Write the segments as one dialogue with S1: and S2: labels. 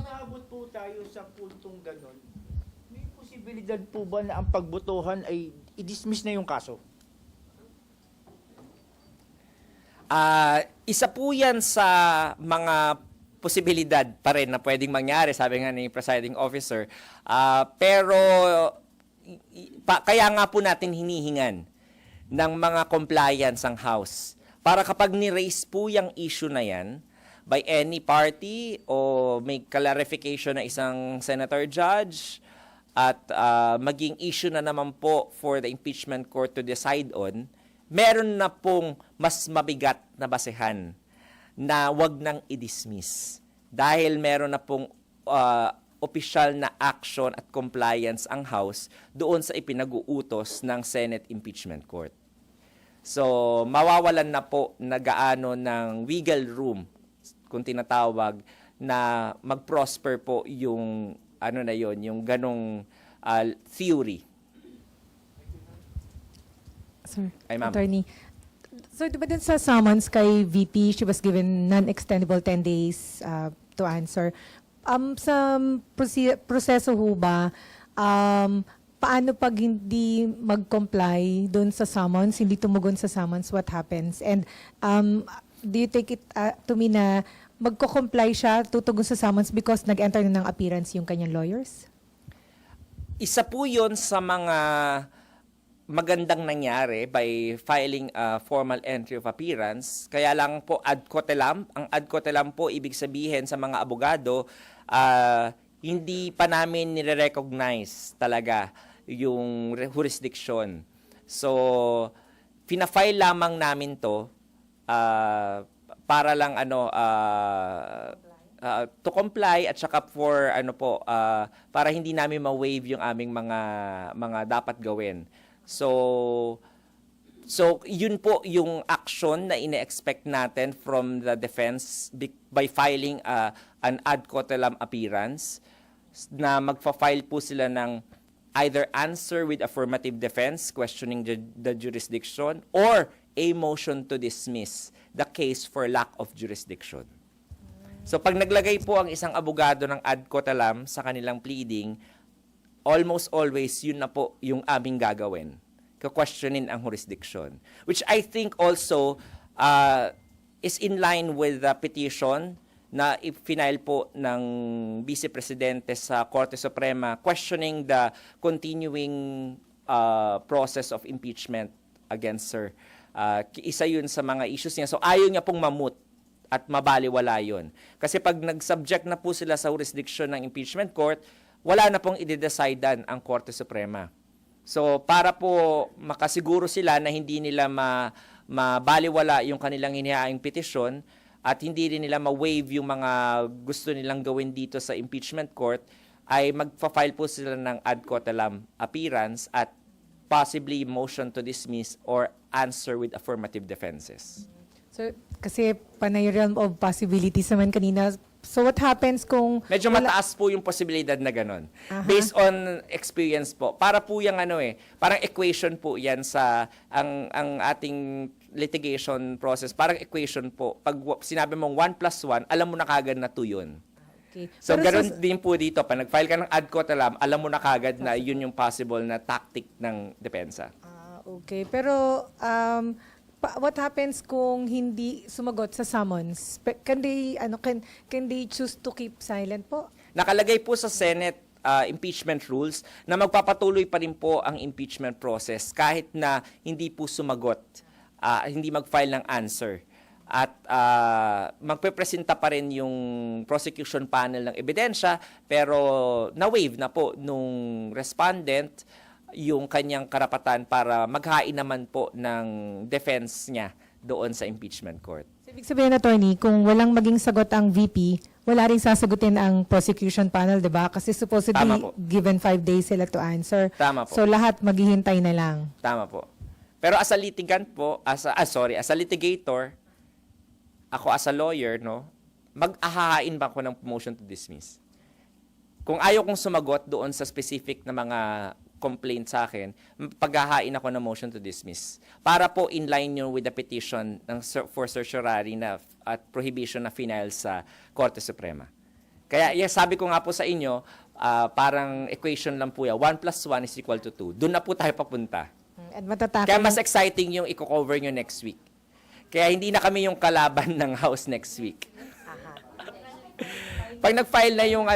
S1: naabot po tayo sa puntong ganon, may posibilidad po ba na ang pagbotohan ay i-dismiss na yung kaso?
S2: Isa po yan sa mga posibilidad pa rin na pwedeng mangyari, sabi nga ni presiding officer. Pero kaya nga po natin hinihingan ng mga compliance ang House. Para kapag ni-raise po yung issue na yan by any party o may clarification na isang senator judge at maging issue na naman po for the impeachment court to decide on, meron na pong mas mabigat na basehan na wag nang i-dismiss. Dahil meron na pong opisyal na action at compliance ang House doon sa ipinag-uutos ng Senate Impeachment Court. So, mawawalan na po na gaano ng wiggle room, kung tinatawag, na mag-prosper po yung, ano na yon, yung ganong theory.
S3: Sir,
S2: Ay, ma'am.
S3: Attorney. So, di ba dun sa summons kay VP, she was given non-extendable 10 days to answer. Sa proseso ho ba, paano pag hindi mag-comply dun sa summons, hindi tumugon sa summons, what happens? And do you take it to mean na magko-comply siya, tutugon sa summons because nag-enter na ng appearance yung kanyang lawyers?
S2: Isa po yun sa mga magandang nangyari by filing a formal entry of appearance. Kaya lang po ad cotelem. Ang ad cotelem po ibig sabihin sa mga abogado, hindi pa namin nire-recognize talaga yung jurisdiction. So, fina-file lamang namin to para lang to comply at saka for para hindi namin ma-waive yung aming mga dapat gawin. So yun po yung action na ine-expect natin from the defense by filing an ad cotelem appearance, na magfa-file po sila ng either answer with affirmative defense questioning the jurisdiction or a motion to dismiss the case for lack of jurisdiction. So pag naglagay po ang isang abogado ng ad cotelem sa kanilang pleading, almost always yun na po yung aming gagawin. Ka-questionin ang jurisdiction. Which I think also is in line with the petition na i-file po ng Vice Presidente sa Korte Suprema questioning the continuing process of impeachment against her. Isa yun sa mga issues niya. So ayaw niya pong mamut at mabaliwala yun. Kasi pag nag-subject na po sila sa jurisdiction ng impeachment court, wala na pong i-decidean ang Korte Suprema. So para po makasiguro sila na hindi nila mabaliwala yung kanilang hinihaing petisyon at hindi rin nila ma-waive yung mga gusto nilang gawin dito sa impeachment court, ay magpa-file po sila ng ad cotelem appearance at possibly motion to dismiss or answer with affirmative defenses.
S3: So, kasi panay realm of possibilities naman kanina. So, what happens kung...
S2: Medyo mataas po yung posibilidad na ganun. Based on experience po. Para po yung parang equation po yan sa ang ating litigation process. Parang equation po. Pag sinabi mong 1 plus 1, alam mo na kagad na 2 yun.
S3: Okay.
S2: So,
S3: Pero
S2: ganun din po dito. Pag nag-file ka ng ad cotelem, alam mo na kagad na yun yung possible na tactic ng depensa.
S3: Okay. Pero, what happens kung hindi sumagot sa summons? Can they choose to keep silent po?
S2: Nakalagay po sa Senate impeachment rules na magpapatuloy pa rin po ang impeachment process kahit na hindi po sumagot, hindi mag-file ng answer. At magpepresenta pa rin yung prosecution panel ng ebidensya, pero na-waive na po nung respondent yung kanyang karapatan para maghain naman po ng defense niya doon sa impeachment court.
S3: So, ibig sabihin, attorney, kung walang maging sagot ang VP, wala rin sasagutin ang prosecution panel, di ba? Kasi supposedly, given 5 days sila to answer.
S2: Tama po.
S3: So, lahat maghihintay na lang.
S2: Tama po. Pero as a litigant po, as a litigator, ako as a lawyer, mag-ahahain ba ako ng motion to dismiss? Kung ayaw kong sumagot doon sa specific na mga complaint sa akin, paghahain ako ng motion to dismiss. Para po in line yun with the petition for certiorari na at prohibition na final sa Korte Suprema. Kaya sabi ko nga po sa inyo, parang equation lang po yan. 1 plus 1 is equal to 2. Doon na po tayo papunta.
S3: At matatapos.
S2: Kaya mas exciting yung i-cover nyo next week. Kaya hindi na kami yung kalaban ng House next week. Pag nag-file na yung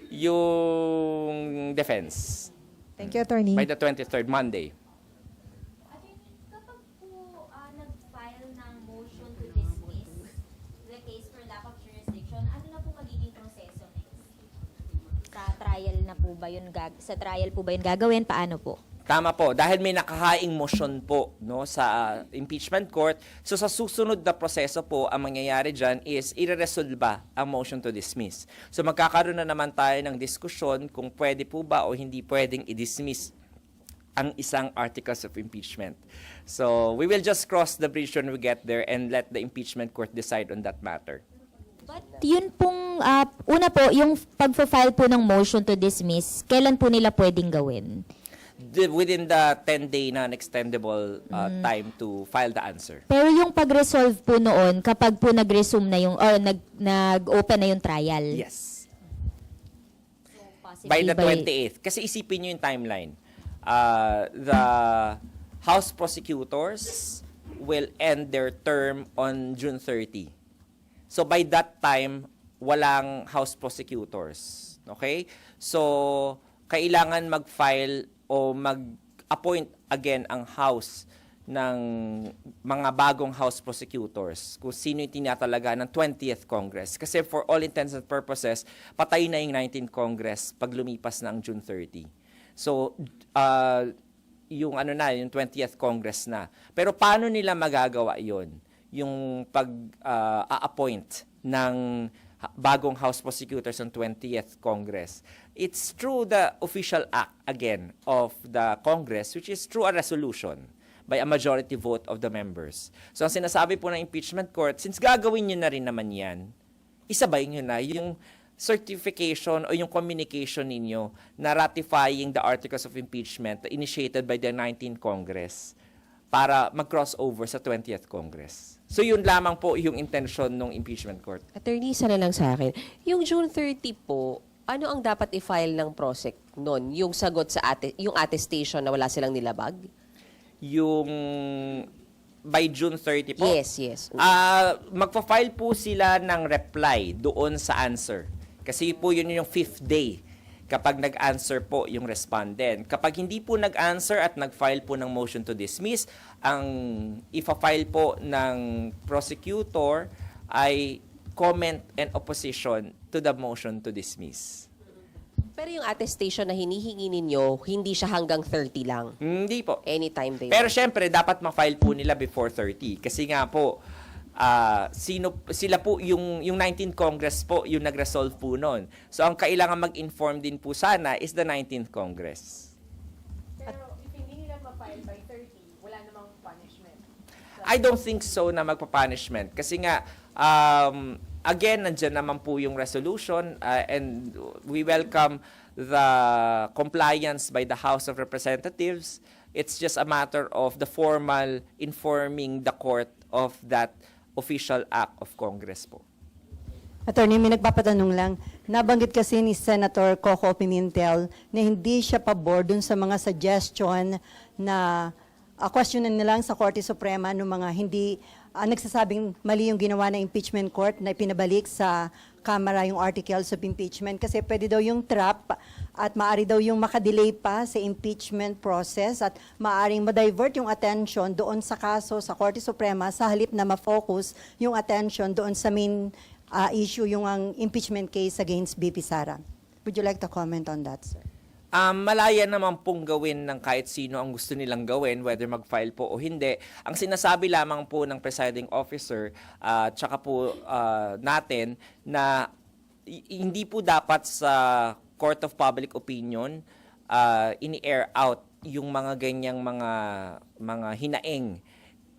S2: yung defense
S3: Thank you, Attorney.
S2: by the 23rd, Monday.
S4: Kapag po nag-file ng motion to dismiss the case for lack of jurisdiction, ano na po magiging proseso next? Sa trial na po ba yun sa trial po ba yun gagawin? Paano po?
S2: Tama po, dahil may nakahaing motion po sa impeachment court, so sa susunod na proseso po, ang mangyayari dyan is ireresolba ang motion to dismiss. So magkakaroon na naman tayo ng diskusyon kung pwede po ba o hindi pwedeng i-dismiss ang isang articles of impeachment. So we will just cross the bridge when we get there and let the impeachment court decide on that matter.
S4: But yun pong, una po, yung pag-file po ng motion to dismiss, kailan po nila pwedeng gawin?
S2: Within the 10-day non-extendable time to file the answer.
S4: Pero yung pag-resolve po noon, kapag po nag-resume na yung, or nag-open na yung trial?
S2: Yes.
S4: Possibly
S2: By the 28th. Kasi isipin nyo yung timeline. The House prosecutors will end their term on June 30. So by that time, walang House prosecutors. Okay? So, kailangan mag-file o mag-appoint again ang House ng mga bagong House prosecutors kung sino yung tinatalaga ng 20th Congress. Kasi for all intents and purposes, patay na yung 19th Congress pag lumipas ng June 30. So, yung yung 20th Congress na. Pero paano nila magagawa yon? Yung pag-appoint ng bagong House prosecutors ng 20th Congress. It's through the official act, again, of the Congress, which is through a resolution by a majority vote of the members. So, ang sinasabi po ng impeachment court, since gagawin nyo na rin naman yan, isabay nyo na yung certification o yung communication ninyo na ratifying the articles of impeachment initiated by the 19th Congress para mag-crossover sa 20th Congress. So yun lamang po yung intention ng impeachment court.
S5: Attorney, isa na lang sa akin. Yung June 30 po, ano ang dapat i-file ng PROSEC noon? Yung sagot sa yung attestation na wala silang nilabag?
S2: Yung by June 30 po?
S5: Yes.
S2: Magpa-file po sila ng reply doon sa answer. Kasi po yun yung 5th day kapag nag-answer po yung respondent. Kapag hindi po nag-answer at nag-file po ng motion to dismiss, ang ifa-file po ng prosecutor ay comment and opposition to the motion to dismiss.
S5: Pero yung attestation na hinihingi ninyo, hindi siya hanggang 30 lang.
S2: Hindi po.
S5: Anytime they
S2: Pero
S5: want.
S2: syempre, dapat ma-file po nila before 30. Kasi nga po, sila po, yung 19th Congress po, yung nag-resolve po noon. So, ang kailangan mag-inform din po sana is the 19th Congress.
S3: Pero if hindi nila ma-file by 30, wala namang punishment.
S2: I don't think so na magpa-punishment. Kasi nga, again, nandyan naman po yung resolution and we welcome the compliance by the House of Representatives. It's just a matter of the formal informing the court of that official act of Congress po.
S6: Attorney, may nagpapatanong lang. Nabanggit kasi ni Senator Coco Pimentel na hindi siya pabor dun sa mga suggestion na questionin na lang sa Korte Suprema ng mga hindi nagsasabing mali yung ginawa ng impeachment court na pinabalik sa Kamara yung articles of impeachment kasi pwede daw yung trap at maaari daw yung makadelay pa sa impeachment process at maaring ma-divert yung attention doon sa kaso sa Korte Suprema sa halip na ma-focus yung attention doon sa main issue yung ang impeachment case against BP Sara. Would you like to comment on that, sir?
S2: Malaya naman pong gawin ng kahit sino ang gusto nilang gawin, whether mag-file po o hindi. Ang sinasabi lamang po ng presiding officer, tsaka po natin, na hindi po dapat sa Court of Public Opinion ini-air out yung mga ganyang mga hinaing.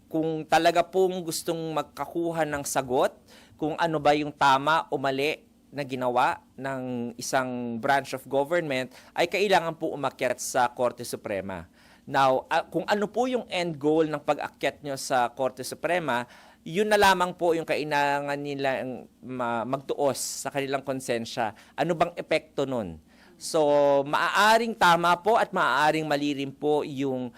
S2: Kung talaga pong gustong magkakuha ng sagot, kung ano ba yung tama o mali na ginawa ng isang branch of government, ay kailangan po umakyat sa Korte Suprema. Now, kung ano po yung end goal ng pag-akyat nyo sa Korte Suprema, yun na lamang po yung kailangan nilang magtuos sa kanilang konsensya. Ano bang epekto nun? So, maaaring tama po at maaaring mali rin po yung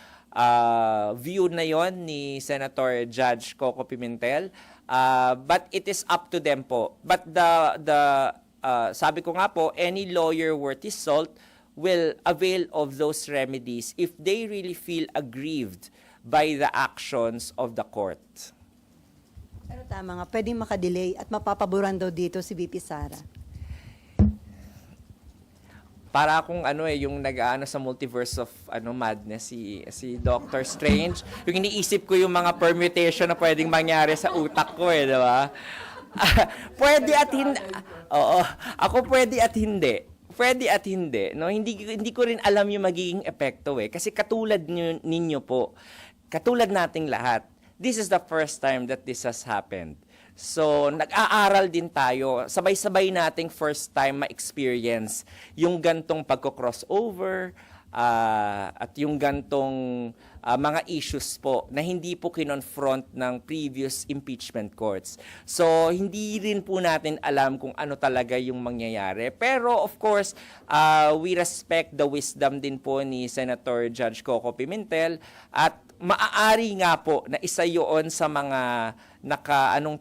S2: view na yon ni Senator Judge Coco Pimentel. But it is up to them po. But sabi ko nga po, any lawyer worth his salt will avail of those remedies if they really feel aggrieved by the actions of the court.
S6: Pero tama nga, pwedeng makadelay at mapapaboran daw dito si VP Sara.
S2: Para akong yung nag-aano sa multiverse of madness si Doctor Strange. Yung iniisip ko yung mga permutation na pwedeng mangyari sa utak ko di ba? Pwede at hindi. Oo, ako pwede at hindi. Pwede at hindi, no? Hindi ko rin alam yung magiging epekto kasi katulad ninyo po, katulad nating lahat. This is the first time that this has happened. So, nag-aaral din tayo. Sabay-sabay nating first time ma-experience yung gantong pagko-crossover at yung gantong mga issues po na hindi po kinonfront ng previous impeachment courts. So, hindi rin po natin alam kung ano talaga yung mangyayari. Pero, of course, we respect the wisdom din po ni Senator Judge Coco Pimentel at maaari nga po na isa yun sa mga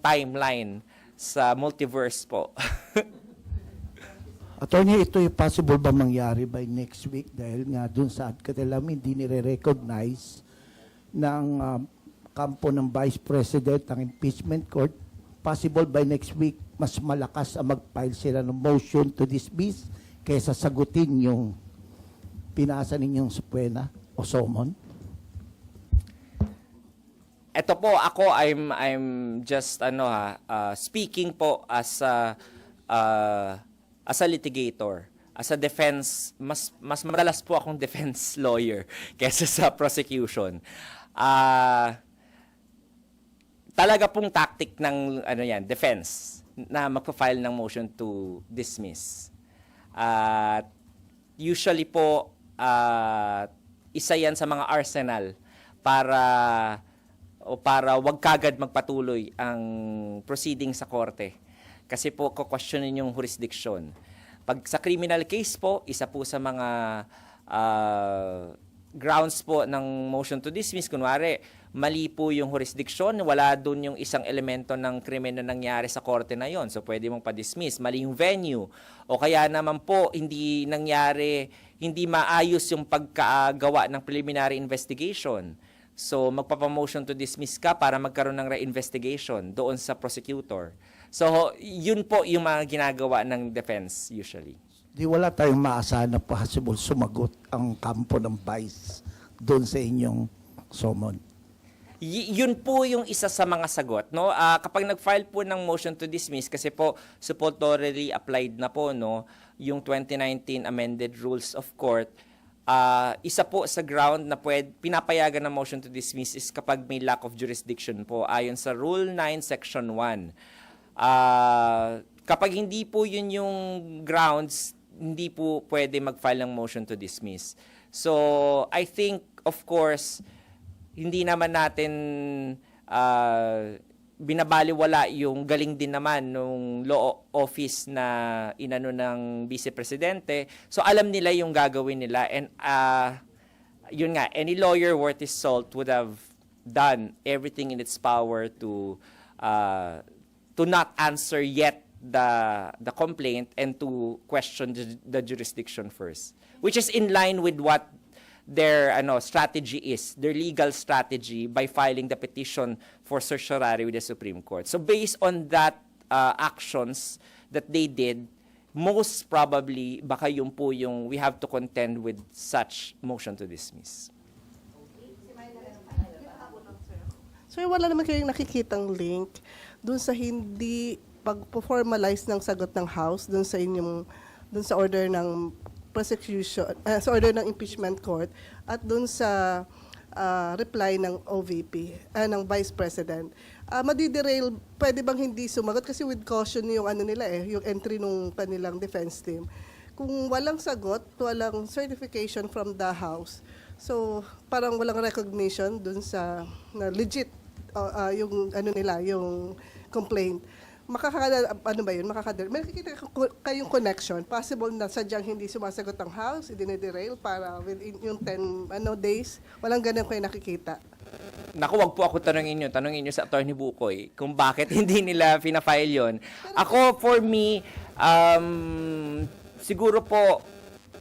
S2: timeline sa multiverse po.
S7: Attorney, ito yung possible ba mangyari by next week dahil nga dun sa katilam hindi nire-recognize ng kampo ng Vice President ang impeachment court. Possible by next week mas malakas ang mag-file sila ng motion to dismiss kaysa sagutin yung pinasa ninyong subpoena o summon?
S2: Ito po ako I'm just speaking po as a litigator, as a defense, mas madalas po akong defense lawyer kaysa sa prosecution. Talaga pong tactic ng defense na magpa-file ng motion to dismiss. Usually po isa yan sa mga arsenal para wag kagad magpatuloy ang proceeding sa korte. Kasi po, kukwestiyonin yung jurisdiction. Pag sa criminal case po, isa po sa mga grounds po ng motion to dismiss, kunwari, mali po yung jurisdiction, wala dun yung isang elemento ng krimen na nangyari sa korte na yon. So, pwede mong pa-dismiss. Mali yung venue. O kaya naman po, hindi maayos yung pagkagawa ng preliminary investigation. So, magpapamotion to dismiss ka para magkaroon ng re-investigation doon sa prosecutor. So, yun po yung mga ginagawa ng defense usually.
S7: Di wala tayong maasahan na possible sumagot ang kampo ng Vice doon sa inyong summon.
S2: Yun po yung isa sa mga sagot, no? Kapag nag-file po ng motion to dismiss, kasi po supportorily applied na po, no, yung 2019 amended rules of court, isa po sa ground na pinapayagan ng motion to dismiss is kapag may lack of jurisdiction po ayon sa Rule 9 Section 1. Kapag hindi po yun yung grounds, hindi po pwede mag-file ng motion to dismiss. So, I think, of course, hindi naman natin binabaliwala yung galing din naman nung law office na inano ng Vice Presidente. So alam nila yung gagawin nila and yun nga, any lawyer worth his salt would have done everything in its power to not answer yet the complaint and to question the jurisdiction first, which is in line with what their strategy is, their legal strategy by filing the petition for certiorari with the Supreme Court. So based on that actions that they did, most probably baka yun po yung we have to contend with such motion to dismiss.
S8: So wala naman kayong nakikitang link dun sa hindi pag-formalize ng sagot ng House dun sa order ng prosecution, sa order ng impeachment court at dun sa reply ng OVP, ng Vice President. Madiderail, pwede bang hindi sumagot? Kasi with caution yung yung entry nung kanilang defense team. Kung walang sagot, walang certification from the House, so parang walang recognition dun sa na legit yung ano nila, yung complaint, ano ba yun, may nakikita kayong connection, possible na sadyang hindi sumasagot ang House, idinederail para within yung 10 days, walang ganun kayo nakikita.
S2: Naku, wag po ako tanungin nyo sa Attorney Bukoy kung bakit hindi nila fina-file yon. Ako, for me, siguro po,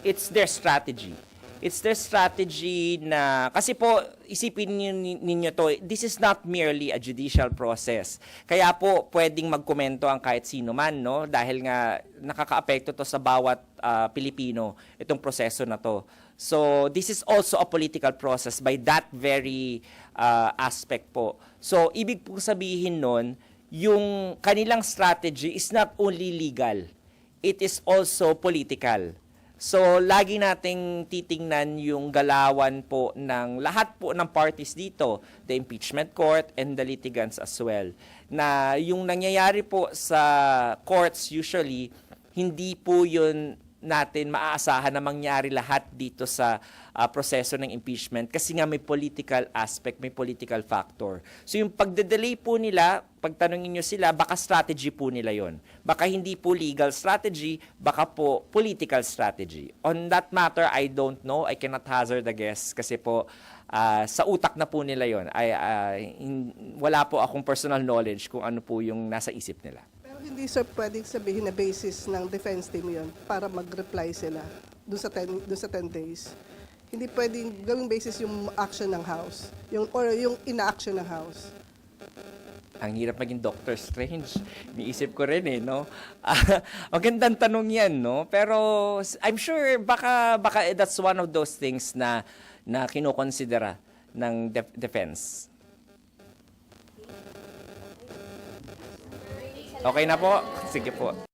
S2: it's their strategy. It's their strategy na, kasi po, isipin ninyo to, this is not merely a judicial process. Kaya po, pwedeng magkomento ang kahit sino man, no? Dahil nga, nakakaapekto to sa bawat Pilipino, itong proseso na to. So, this is also a political process by that very aspect po. So, ibig po sabihin nun, yung kanilang strategy is not only legal, it is also political. So, lagi nating titingnan yung galawan po ng lahat po ng parties dito, the impeachment court and the litigants as well. Na yung nangyayari po sa courts usually, hindi po yun natin maaasahan na mangyari lahat dito sa proseso ng impeachment kasi nga may political aspect, may political factor. So yung pagde-delay po nila, pagtanungin nyo sila, baka strategy po nila yon. Baka hindi po legal strategy, baka po political strategy. On that matter, I don't know. I cannot hazard a guess kasi po sa utak na po nila yon. Wala po akong personal knowledge kung ano po yung nasa isip nila.
S8: Pero hindi sir pwedeng sabihin na basis ng defense team yon para mag-reply sila doon sa 10 days. Hindi pwedeng gawing basis yung action ng House, yung ina-action ng House.
S2: Ang hirap maging Doctor Strange. Niisip ko rin no? Magandang tanong yan, no? Pero I'm sure baka that's one of those things na kinokonsidera ng defense. Okay na po? Sige po.